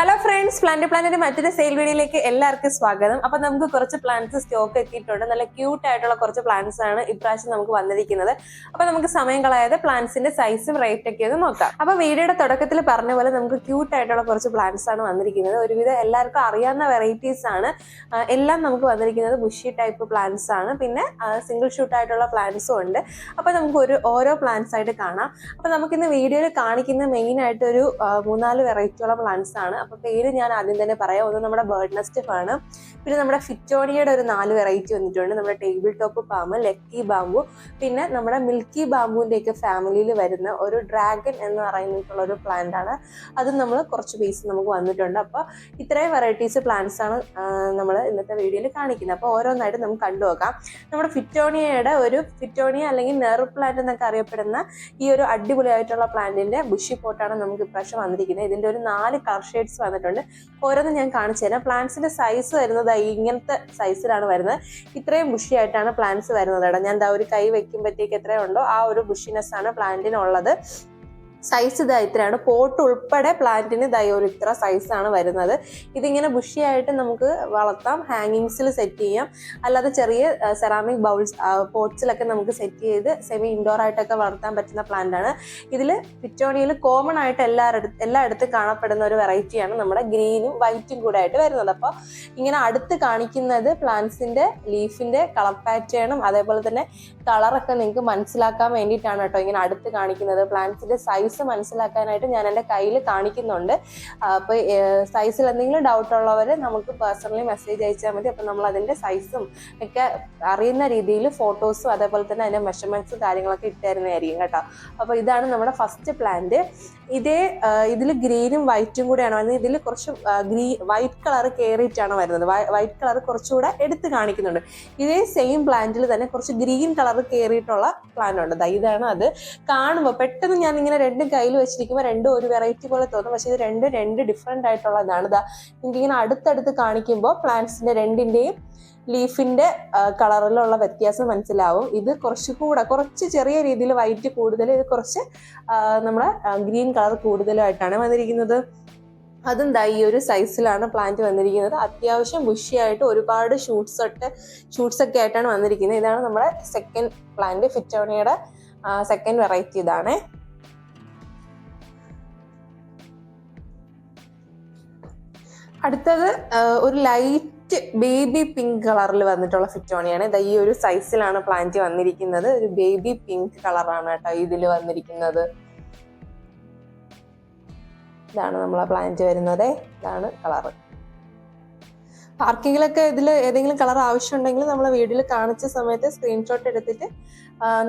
Hello friends, പ്ലാന്റിന്റെ മറ്റൊരു sale വീഡിയോയിലേക്ക് എല്ലാവർക്കും സ്വാഗതം. അപ്പൊ നമുക്ക് കുറച്ച് പ്ലാന്റ്സ് സ്റ്റോക്ക് എത്തിയിട്ടുണ്ട്. നല്ല ക്യൂട്ട് ആയിട്ടുള്ള കുറച്ച് പ്ലാന്റ്സ് ആണ് ഇപ്രാവശ്യം നമുക്ക് വന്നിരിക്കുന്നത്. അപ്പൊ നമുക്ക് സമയം കളയാതെ പ്ലാന്റ്സിന്റെ സൈസും റേറ്റ് ഒക്കെ ഒന്ന് നോക്കാം. അപ്പൊ വീഡിയോയുടെ തുടക്കത്തിൽ പറഞ്ഞ പോലെ നമുക്ക് ക്യൂട്ട് ആയിട്ടുള്ള കുറച്ച് പ്ലാന്റ്സ് ആണ് വന്നിരിക്കുന്നത്. ഒരുവിധം എല്ലാവർക്കും അറിയാവുന്ന വെറൈറ്റീസ് ആണ്. എല്ലാം നമുക്ക് വന്നിരിക്കുന്നത് ബുഷി ടൈപ്പ് പ്ലാന്റ്സ് ആണ്. പിന്നെ സിംഗിൾ ഷൂട്ട് ആയിട്ടുള്ള പ്ലാന്റ്സും ഉണ്ട്. അപ്പൊ നമുക്ക് ഓരോ പ്ലാന്റ്സ് ആയിട്ട് കാണാം. അപ്പൊ നമുക്കിന്ന് വീഡിയോയിൽ കാണിക്കുന്ന മെയിൻ ആയിട്ട് ഒരു 3-4 വെറൈറ്റിയുള്ള പ്ലാന്റ്സ് ആണ്. അപ്പൊ പേര് ഞാൻ ആദ്യം തന്നെ പറയാം. ഒന്ന് നമ്മുടെ ബേർഡ് നെസ്റ്റ് ആണ്, പിന്നെ നമ്മുടെ ഫിറ്റോണിയയുടെ ഒരു 4 വെറൈറ്റി വന്നിട്ടുണ്ട്. നമ്മുടെ table top palm, lucky bamboo, പിന്നെ നമ്മുടെ മിൽക്കി ബാമ്പുവിന്റെ ഒക്കെ ഫാമിലിയിൽ വരുന്ന ഒരു ഡ്രാഗൺ എന്ന് പറയുന്നിട്ടുള്ള ഒരു പ്ലാന്റ് ആണ്. അത് നമ്മൾ കുറച്ച് പീസ് നമുക്ക് വന്നിട്ടുണ്ട്. അപ്പൊ ഇത്രയും വെറൈറ്റീസ് പ്ലാന്റ്സ് ആണ് നമ്മൾ ഇന്നത്തെ വീഡിയോയിൽ കാണിക്കുന്നത്. അപ്പൊ ഓരോന്നായിട്ട് നമുക്ക് കണ്ടുനോക്കാം. നമ്മുടെ ഫിറ്റോണിയ അല്ലെങ്കിൽ നെറു പ്ലാന്റ് എന്നൊക്കെ അറിയപ്പെടുന്ന ഈ ഒരു അടിപൊളിയായിട്ടുള്ള പ്ലാന്റിന്റെ ബുഷി പോട്ടാണ് നമുക്ക് ഇപ്രാവശ്യം വന്നിരിക്കുന്നത്. ഇതിന്റെ ഒരു 4 കളർ ഷെയ്ഡ്സ് വന്നിട്ടുണ്ട്. ഓരോന്നും ഞാൻ കാണിച്ചു തരാം. പ്ലാന്റ്സിന്റെ സൈസ് വരുന്നത് ഇങ്ങനത്തെ സൈസിലാണ് വരുന്നത്. ഇത്രയും ബുഷിയായിട്ടാണ് പ്ലാന്റ്സ് വരുന്നത്. ഞാൻ ഒരു കൈ വെക്കുമ്പോഴത്തേക്ക് എത്രയുണ്ടോ ആ ഒരു ബുഷിനെസ് ആണ് പ്ലാന്റിനുള്ളത്. സൈസ് ഇത്രയാണ്. പോട്ട് ഉൾപ്പെടെ പ്ലാന്റിന് ഒരു ഇത്ര സൈസാണ് വരുന്നത്. ഇതിങ്ങനെ ബുഷിയായിട്ട് നമുക്ക് വളർത്താം, ഹാങ്ങിങ്സിൽ സെറ്റ് ചെയ്യാം, അല്ലാതെ ചെറിയ സെറാമിക് ബൗൾസ് പോട്ട്സിലൊക്കെ നമുക്ക് സെറ്റ് ചെയ്ത് സെമി ഇൻഡോർ ആയിട്ടൊക്കെ വളർത്താൻ പറ്റുന്ന പ്ലാന്റ് ആണ്. ഇതിൽ ഫിറ്റോണിയയിൽ കോമൺ ആയിട്ട് എല്ലായിടത്തും കാണപ്പെടുന്ന ഒരു വെറൈറ്റിയാണ് നമ്മുടെ ഗ്രീനും വൈറ്റും കൂടെ ആയിട്ട് വരുന്നത്. അപ്പോൾ ഇങ്ങനെ അടുത്ത് കാണിക്കുന്നത് പ്ലാന്റ്സിന്റെ ലീഫിന്റെ കളർ പാറ്റേണും അതേപോലെ തന്നെ കളറൊക്കെ നിങ്ങൾക്ക് മനസ്സിലാക്കാൻ വേണ്ടിയിട്ടാണ് കേട്ടോ ഇങ്ങനെ അടുത്ത് കാണിക്കുന്നത്. പ്ലാന്റ്സിന്റെ സൈസ് മനസ്സിലാക്കാനായിട്ട് ഞാൻ എൻ്റെ കയ്യിൽ കാണിക്കുന്നുണ്ട്. അപ്പൊ സൈസിൽ എന്തെങ്കിലും ഡൗട്ട് ഉള്ളവർ നമുക്ക് പേഴ്സണലി മെസ്സേജ് അയച്ചാൽ മതി. അപ്പൊ നമ്മൾ അതിന്റെ സൈസും ഒക്കെ അറിയുന്ന രീതിയിൽ ഫോട്ടോസും അതേപോലെ തന്നെ അതിന്റെ മെഷർമെന്റ്സും കാര്യങ്ങളൊക്കെ ഇട്ടുതരുന്നതായിരിക്കും കേട്ടോ. അപ്പൊ ഇതാണ് നമ്മുടെ ഫസ്റ്റ് പ്ലാന്റ്. ഇതിൽ ഗ്രീനും വൈറ്റും കൂടെയാണ് വരുന്നത്. ഇതിൽ കുറച്ച് വൈറ്റ് കളർ കയറിയിട്ടാണ് വരുന്നത്. വൈറ്റ് കളർ കുറച്ചുകൂടെ എടുത്ത് കാണിക്കുന്നുണ്ട്. ഇതേ സെയിം പ്ലാന്റിൽ തന്നെ കുറച്ച് ഗ്രീൻ കളർ കയറിയിട്ടുള്ള പ്ലാന്റ് ഉണ്ട്. ഇതാണ് അത്. കാണുമ്പോൾ പെട്ടെന്ന് ഞാൻ ഇങ്ങനെ രണ്ടും കയ്യിൽ വെച്ചിരിക്കുമ്പോൾ രണ്ടും ഒരു വെറൈറ്റി പോലെ തോന്നും. പക്ഷെ ഇത് രണ്ട് ഡിഫറെന്റ് ആയിട്ടുള്ളതാണ്. എനിക്കിങ്ങനെ അടുത്തടുത്ത് കാണിക്കുമ്പോൾ പ്ലാന്റ്സിന്റെ രണ്ടിന്റെയും ലീഫിന്റെ കളറിലുള്ള വ്യത്യാസം മനസ്സിലാവും. ഇത് കുറച്ച് ചെറിയ രീതിയിൽ വൈറ്റ് കൂടുതൽ, ഇത് കുറച്ച് നമ്മുടെ ഗ്രീൻ കളർ കൂടുതലായിട്ടാണ് വന്നിരിക്കുന്നത്. അതും ഈ ഒരു സൈസിലാണ് പ്ലാന്റ് വന്നിരിക്കുന്നത്. അത്യാവശ്യം ബുഷിയായിട്ട് ഒരുപാട് ഷൂട്ട്സ് ഒക്കെ ആയിട്ടാണ് വന്നിരിക്കുന്നത്. ഇതാണ് നമ്മുടെ സെക്കൻഡ് പ്ലാന്റ്, ഫിറ്റോണിയയുടെ സെക്കൻഡ് വെറൈറ്റി ഇതാണ്. അടുത്തത് ഒരു ലൈറ്റ് ബേബി പിങ്ക് കളറിൽ വന്നിട്ടുള്ള ഫിറ്റോണിയാണ്. ഈ ഒരു സൈസിലാണ് പ്ലാന്റ് വന്നിരിക്കുന്നത്. ഒരു ബേബി പിങ്ക് കളറാണ് കേട്ടോ ഇതിൽ വന്നിരിക്കുന്നത്. ഇതാണ് നമ്മളെ പ്ലാന്റ് വരുന്നത്. ഇതാണ് കളറ്. ആർക്കെങ്കിലൊക്കെ ഇതിൽ ഏതെങ്കിലും കളർ ആവശ്യമുണ്ടെങ്കിൽ നമ്മൾ വീഡിയോയിൽ കാണിച്ച സമയത്ത് സ്ക്രീൻഷോട്ട് എടുത്തിട്ട്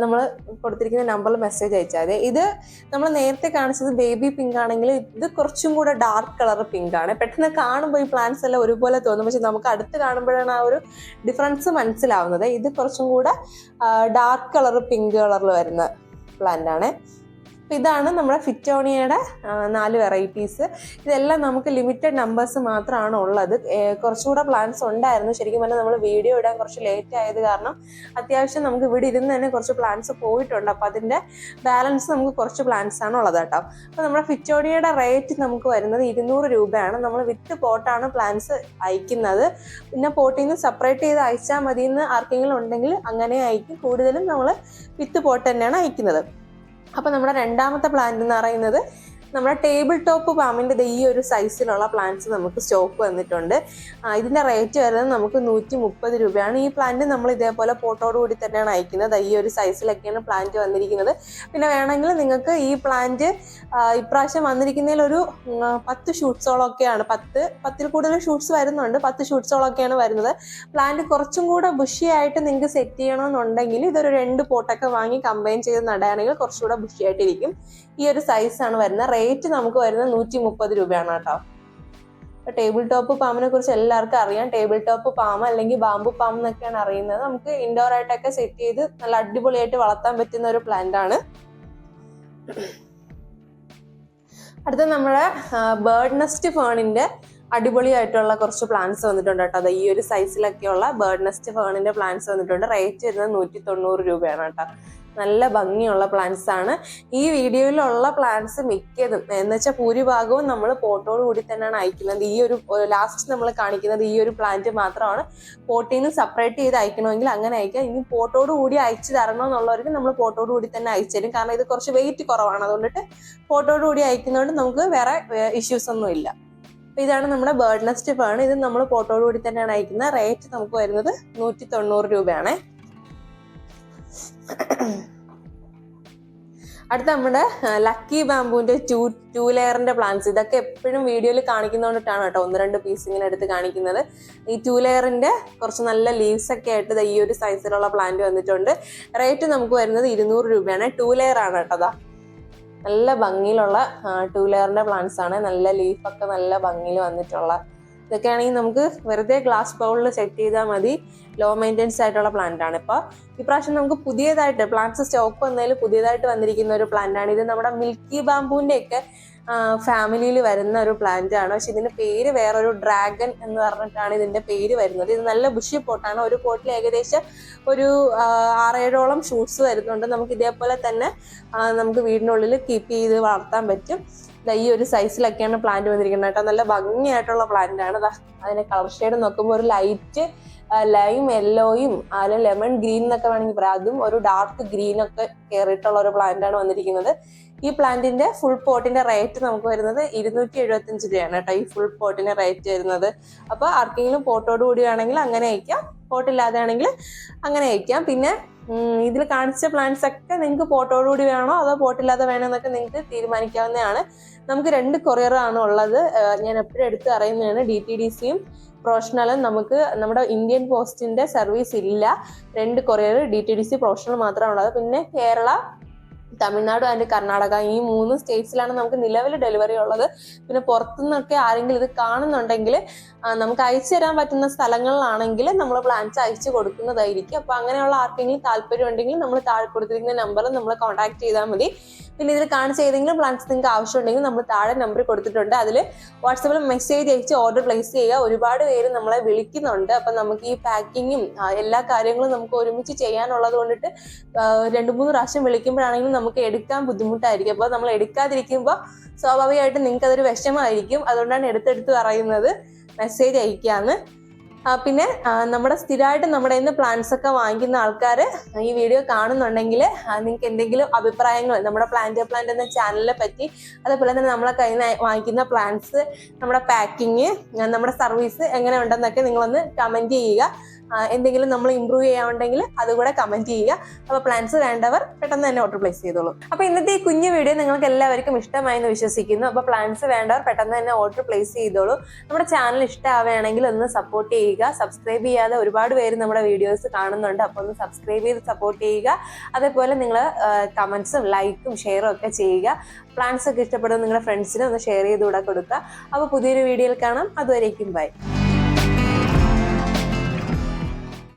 നമ്മൾ കൊടുത്തിരിക്കുന്ന നമ്പറിൽ മെസ്സേജ് അയച്ചാൽ മതി. ഇത് നമ്മൾ നേരത്തെ കാണിച്ചത് ബേബി പിങ്ക് ആണെങ്കിൽ ഇത് കുറച്ചും കൂടെ ഡാർക്ക് കളർ പിങ്ക് ആണ്. പെട്ടെന്ന് കാണുമ്പോൾ ഈ പ്ലാന്റ്സ് എല്ലാം ഒരുപോലെ തോന്നും, പക്ഷെ നമുക്ക് അടുത്ത് കാണുമ്പോഴാണ് ആ ഒരു ഡിഫറൻസ് മനസ്സിലാവുന്നത്. ഇത് കുറച്ചും കൂടെ ഡാർക്ക് കളർ പിങ്ക് കളറിൽ വരുന്ന പ്ലാന്റ് ആണ്. ഇതാണ് നമ്മുടെ ഫിറ്റോണിയയുടെ 4 വെറൈറ്റീസ്. ഇതെല്ലാം നമുക്ക് ലിമിറ്റഡ് നമ്പേഴ്സ് മാത്രമാണ് ഉള്ളത്. കുറച്ചുകൂടെ പ്ലാന്റ്സ് ഉണ്ടായിരുന്നു. ശരിക്കും പറഞ്ഞാൽ നമ്മൾ വീഡിയോ ഇടാൻ കുറച്ച് ലേറ്റ് ആയത് കാരണം അത്യാവശ്യം നമുക്ക് ഇവിടെ ഇരുന്ന് തന്നെ കുറച്ച് പ്ലാന്റ്സ് പോയിട്ടുണ്ട്. അപ്പോൾ അതിൻ്റെ ബാലൻസ് നമുക്ക് കുറച്ച് പ്ലാന്റ്സ് ആണ് ഉള്ളത് കേട്ടോ. അപ്പോൾ നമ്മുടെ ഫിറ്റോണിയയുടെ റേറ്റ് നമുക്ക് വരുന്നത് 200 രൂപയാണ്. നമ്മൾ വിത്ത് പോട്ടാണ് പ്ലാന്റ്സ് അയക്കുന്നത്. പിന്നെ പോട്ടിൽ നിന്ന് സെപ്പറേറ്റ് ചെയ്ത് അയച്ചാൽ മതി എന്ന് ആർക്കെങ്കിലും ഉണ്ടെങ്കിൽ അങ്ങനെ അയക്കും. കൂടുതലും നമ്മൾ വിത്ത് പോട്ട് തന്നെയാണ് അയക്കുന്നത്. അപ്പോൾ നമ്മുടെ രണ്ടാമത്തെ പ്ലാന്റ് എന്ന് പറയുന്നത് നമ്മുടെ ടേബിൾ ടോപ്പ് പാമിൻ്റെ ഈ ഒരു സൈസിലുള്ള പ്ലാന്റ്സ് നമുക്ക് സ്റ്റോക്ക് വന്നിട്ടുണ്ട്. ഇതിൻ്റെ റേറ്റ് വരുന്നത് നമുക്ക് 130 രൂപയാണ്. ഈ പ്ലാന്റ് നമ്മൾ ഇതേപോലെ പോട്ടോട് കൂടി തന്നെയാണ് അയക്കുന്നത്. ഈ ഒരു സൈസിലൊക്കെയാണ് പ്ലാന്റ് വന്നിരിക്കുന്നത്. പിന്നെ വേണമെങ്കിൽ നിങ്ങൾക്ക് ഈ പ്ലാന്റ് ഇപ്രാവശ്യം വന്നിരിക്കുന്നതിൽ ഒരു 10 ഷൂട്ട്സോളൊക്കെയാണ്, 10-ൽ കൂടുതൽ ഷൂട്ട്സ് വരുന്നുണ്ട്. 10 ഷൂട്ട്സോളൊക്കെയാണ് വരുന്നത്. പ്ലാന്റ് കുറച്ചും കൂടെ ബുഷിയായിട്ട് നിങ്ങൾക്ക് സെറ്റ് ചെയ്യണമെന്നുണ്ടെങ്കിൽ ഇതൊരു 2 പോട്ടൊക്കെ വാങ്ങി കമ്പൈൻ ചെയ്ത് നടുകയാണെങ്കിൽ കുറച്ചുകൂടെ ബുഷിയായിട്ടിരിക്കും. ഈ ഒരു സൈസാണ് വരുന്നത്. റേറ്റ് നമുക്ക് വരുന്നത് 130 രൂപയാണ് കേട്ടോ. ടേബിൾ ടോപ്പ് പാമ്പിനെ കുറിച്ച് എല്ലാവർക്കും അറിയാം. ടേബിൾ ടോപ്പ് പാമ്പ് അല്ലെങ്കിൽ ബാമ്പു പാമ്പ് എന്നൊക്കെയാണ് അറിയുന്നത്. നമുക്ക് ഇൻഡോർ ആയിട്ടൊക്കെ സെറ്റ് ചെയ്ത് നല്ല അടിപൊളിയായിട്ട് വളർത്താൻ പറ്റുന്ന ഒരു പ്ലാന്റ് ആണ്. അടുത്ത നമ്മുടെ ബേർഡ് നെസ്റ്റ് ഫേണിന്റെ അടിപൊളിയായിട്ടുള്ള കുറച്ച് പ്ലാന്റ്സ് വന്നിട്ടുണ്ട് കേട്ടോ. ഈ ഒരു സൈസിലൊക്കെയുള്ള ബേർഡ് നെസ്റ്റ് ഫേണിന്റെ പ്ലാന്റ്സ് വന്നിട്ടുണ്ട്. റേറ്റ് വരുന്നത് 190 രൂപയാണ് കേട്ടോ. നല്ല ഭംഗിയുള്ള പ്ലാന്റ്സ് ആണ്. ഈ വീഡിയോയിലുള്ള പ്ലാന്റ്സ് മിക്കതും എന്ന് വെച്ചാൽ ഭൂരിഭാഗവും നമ്മൾ പോട്ടോട് കൂടി തന്നെയാണ് അയക്കുന്നത്. ഈ ഒരു ലാസ്റ്റ് നമ്മൾ കാണിക്കുന്നത് ഈ ഒരു പ്ലാന്റ് മാത്രമാണ്. പോട്ടിൽ നിന്ന് സെപ്പറേറ്റ് ചെയ്ത് അയക്കണമെങ്കിൽ അങ്ങനെ അയക്കാം. ഇനി പോട്ടോട് കൂടി അയച്ചു തരണമെന്നുള്ളവർക്ക് നമ്മൾ പോട്ടോട് കൂടി തന്നെ അയച്ചു തരും. കാരണം ഇത് കുറച്ച് വെയിറ്റ് കുറവാണ്, അതുകൊണ്ടിട്ട് പോട്ടോട് കൂടി അയക്കുന്നതുകൊണ്ട് നമുക്ക് വേറെ ഇഷ്യൂസ് ഒന്നും ഇല്ല. അപ്പൊ ഇതാണ് നമ്മുടെ ബേർഡ് നെസ്റ്റ് ഫേൺ. ഇത് നമ്മൾ പോട്ടോട് കൂടി തന്നെയാണ് അയക്കുന്നത്. റേറ്റ് നമുക്ക് വരുന്നത് 190 രൂപയാണ്. അടുത്ത നമ്മുടെ ലക്കി ബാംബുവിന്റെ ടൂ ലെയറിന്റെ പ്ലാന്റ്സ്. ഇതൊക്കെ എപ്പോഴും വീഡിയോയിൽ കാണിക്കുന്നതുകൊണ്ടിട്ടാണ് കേട്ടോ 1-2 പീസ് ഇങ്ങനെ എടുത്ത് കാണിക്കുന്നത്. ഈ 2 ലെയറിന്റെ കുറച്ച് നല്ല ലീവ്സ് ഒക്കെ ആയിട്ട് ഈ ഒരു സൈസിലുള്ള പ്ലാന്റ് വന്നിട്ടുണ്ട്. റേറ്റ് നമുക്ക് വരുന്നത് 200 രൂപയാണ്. 2 ലെയർ ആണ് കേട്ടോ. നല്ല ഭംഗിയിലുള്ള 2 ലെയറിന്റെ പ്ലാന്റ്സ് ആണ്. നല്ല ലീഫൊക്കെ നല്ല ഭംഗിയിൽ വന്നിട്ടുള്ള ഇതൊക്കെ ആണെങ്കിൽ നമുക്ക് വെറുതെ ഗ്ലാസ് ബൗളിൽ സെറ്റ് ചെയ്താൽ മതി. ലോ മെയിൻ്റെനൻസ് ആയിട്ടുള്ള പ്ലാന്റ് ആണ്. ഇപ്പോൾ ഇപ്രാവശ്യം നമുക്ക് പുതിയതായിട്ട് പ്ലാന്റ്സ് സ്റ്റോക്ക് വന്നതിൽ പുതിയതായിട്ട് വന്നിരിക്കുന്ന ഒരു പ്ലാന്റ് ആണ് ഇത്. നമ്മുടെ മിൽക്കി ബാംബുവിന്റെ ഒക്കെ ഫാമിലിയിൽ വരുന്ന ഒരു പ്ലാന്റ് ആണ്. പക്ഷെ ഇതിന്റെ പേര് വേറൊരു ഡ്രാഗൺ എന്ന് പറഞ്ഞിട്ടാണ് ഇതിന്റെ പേര് വരുന്നത്. ഇത് നല്ല ബുഷി പോട്ടാണ്. ഒരു പോട്ടിൽ ഏകദേശം ഒരു 6-7ഓളം ഷൂട്ട്സ് വരുന്നുണ്ട്. നമുക്ക് ഇതേപോലെ തന്നെ നമുക്ക് വീടിനുള്ളിൽ കീപ്പ് ചെയ്ത് വളർത്താൻ പറ്റും. ഈ ഒരു സൈസിലൊക്കെയാണ് പ്ലാന്റ് വന്നിരിക്കുന്നത് കേട്ടോ. നല്ല ഭംഗിയായിട്ടുള്ള പ്ലാന്റ് ആണ്. അതിന്റെ കളർ ഷെയ്ഡ് നോക്കുമ്പോൾ ഒരു ലൈറ്റ് ലൈം യെല്ലോയും അല്ലെങ്കിൽ ലെമൺ ഗ്രീൻ എന്നൊക്കെ വേണമെങ്കിൽ പറയാം. അതും ഒരു ഡാർക്ക് ഗ്രീൻ ഒക്കെ കയറിയിട്ടുള്ള ഒരു പ്ലാന്റ് ആണ് വന്നിരിക്കുന്നത്. ഈ പ്ലാന്റിന്റെ ഫുൾ പോട്ടിന്റെ റേറ്റ് നമുക്ക് വരുന്നത് 275 രൂപയാണ് കേട്ടോ. ഈ ഫുൾ പോട്ടിന്റെ റേറ്റ് വരുന്നത്. അപ്പൊ ആർക്കെങ്കിലും പോട്ടോട് കൂടി വേണമെങ്കിൽ അങ്ങനെ അയക്കാം, പോട്ടില്ലാതെ ആണെങ്കിൽ അങ്ങനെ അയക്കാം. പിന്നെ ഇതിൽ കാണിച്ച പ്ലാന്റ്സ് ഒക്കെ നിങ്ങൾക്ക് പോട്ടോട് കൂടി വേണോ അതോ പോട്ടില്ലാതെ വേണോ എന്നൊക്കെ നിങ്ങൾക്ക് തീരുമാനിക്കാവുന്നതാണ്. നമുക്ക് 2 കൊറിയർ ആണ് ഉള്ളത്. ഞാൻ എപ്പോഴും എടുത്ത് അറിയുന്നതാണ്. DTDCയും പ്രൊഫഷണലും. നമുക്ക് നമ്മുടെ ഇന്ത്യൻ പോസ്റ്റിന്റെ സർവീസ് ഇല്ല. 2 കൊറിയർ DTDC പ്രൊഫഷണൽ മാത്രമാണ് ഉള്ളത്. പിന്നെ കേരള, തമിഴ്നാട് ആൻഡ് കർണാടക ഈ 3 സ്റ്റേറ്റ്സിലാണ് നമുക്ക് നിലവിൽ ഡെലിവറി ഉള്ളത്. പിന്നെ പുറത്തുനിന്നൊക്കെ ആരെങ്കിലും ഇത് കാണുന്നുണ്ടെങ്കിൽ നമുക്ക് അയച്ചു തരാൻ പറ്റുന്ന സ്ഥലങ്ങളിലാണെങ്കിൽ നമ്മൾ പ്ലാന്റ്സ് അയച്ചു കൊടുക്കുന്നതായിരിക്കും. അപ്പൊ അങ്ങനെയുള്ള ആർക്കെങ്കിലും താല്പര്യം ഉണ്ടെങ്കിൽ നമ്മൾ താഴെ കൊടുത്തിരിക്കുന്ന നമ്പറിൽ നമ്മൾ കോൺടാക്ട് ചെയ്താൽ മതി. പിന്നെ ഇതിൽ കാണിച്ച ഏതെങ്കിലും പ്ലാന്റ്സ് നിങ്ങൾക്ക് ആവശ്യമുണ്ടെങ്കിൽ നമ്മൾ താഴെ നമ്പർ കൊടുത്തിട്ടുണ്ട്. അതിൽ വാട്സാപ്പിൽ മെസ്സേജ് അയച്ച് ഓർഡർ പ്ലേസ് ചെയ്യുക. ഒരുപാട് പേര് നമ്മളെ വിളിക്കുന്നുണ്ട്. അപ്പൊ നമുക്ക് ഈ പാക്കിങ്ങും എല്ലാ കാര്യങ്ങളും നമുക്ക് ഒരുമിച്ച് ചെയ്യാനുള്ളത് കൊണ്ടിട്ട് 2-3 പ്രാവശ്യം വിളിക്കുമ്പോഴാണെങ്കിലും നമുക്ക് എടുക്കാൻ ബുദ്ധിമുട്ടായിരിക്കും. അപ്പോൾ നമ്മൾ എടുക്കാതിരിക്കുമ്പോൾ സ്വാഭാവികമായിട്ടും നിങ്ങൾക്ക് അതൊരു വിഷമമായിരിക്കും. അതുകൊണ്ടാണ് എടുത്തെടുത്ത് പറയുന്നത് മെസ്സേജ് അയക്കാന്ന്. പിന്നെ നമ്മുടെ സ്ഥിരമായിട്ട് നമ്മുടെ ഇന്ന് പ്ലാന്റ്സ് ഒക്കെ വാങ്ങിക്കുന്ന ആൾക്കാർ ഈ വീഡിയോ കാണുന്നുണ്ടെങ്കിൽ നിങ്ങൾക്ക് എന്തെങ്കിലും അഭിപ്രായങ്ങൾ നമ്മുടെ പ്ലാന്റ് എന്ന ചാനലിനെ പറ്റി, അതേപോലെ തന്നെ നമ്മളെ കയ്യിൽ നിന്ന് വാങ്ങിക്കുന്ന പ്ലാന്റ്സ്, നമ്മുടെ പാക്കിങ്, നമ്മുടെ സർവീസ് എങ്ങനെ ഉണ്ടെന്നൊക്കെ നിങ്ങളൊന്ന് കമന്റ് ചെയ്യുക. എന്തെങ്കിലും നമ്മൾ ഇമ്പ്രൂവ് ചെയ്യാനുണ്ടെങ്കിൽ അതുകൂടെ കമന്റ് ചെയ്യുക. അപ്പോൾ പ്ലാന്റ്സ് വേണ്ടവർ പെട്ടെന്ന് തന്നെ ഓർഡർ പ്ലേസ് ചെയ്തോളൂ. അപ്പോൾ ഇന്നത്തെ ഈ കുഞ്ഞു വീഡിയോ നിങ്ങൾക്ക് എല്ലാവർക്കും ഇഷ്ടമായി എന്ന് വിശ്വസിക്കുന്നു. അപ്പോൾ പ്ലാന്റ്സ് വേണ്ടവർ പെട്ടെന്ന് തന്നെ ഓർഡർ പ്ലേസ് ചെയ്തോളൂ. നമ്മുടെ ചാനൽ ഇഷ്ടമാവുകയാണെങ്കിൽ ഒന്ന് സപ്പോർട്ട് ചെയ്യുക. സബ്സ്ക്രൈബ് ചെയ്യാതെ ഒരുപാട് പേര് നമ്മുടെ വീഡിയോസ് കാണുന്നുണ്ട്. അപ്പോൾ ഒന്ന് സബ്സ്ക്രൈബ് ചെയ്ത് സപ്പോർട്ട് ചെയ്യുക. അതേപോലെ നിങ്ങൾ കമന്റ്സും ലൈക്കും ഷെയറും ഒക്കെ ചെയ്യുക. പ്ലാന്റ്സ് ഒക്കെ ഇഷ്ടപ്പെടുന്ന നിങ്ങളുടെ ഫ്രണ്ട്സിന് ഒന്ന് ഷെയർ ചെയ്ത് കൂടെ കൊടുക്കുക. അപ്പോൾ പുതിയൊരു വീഡിയോയിൽ കാണാം. അതുവരേക്കും ബൈ.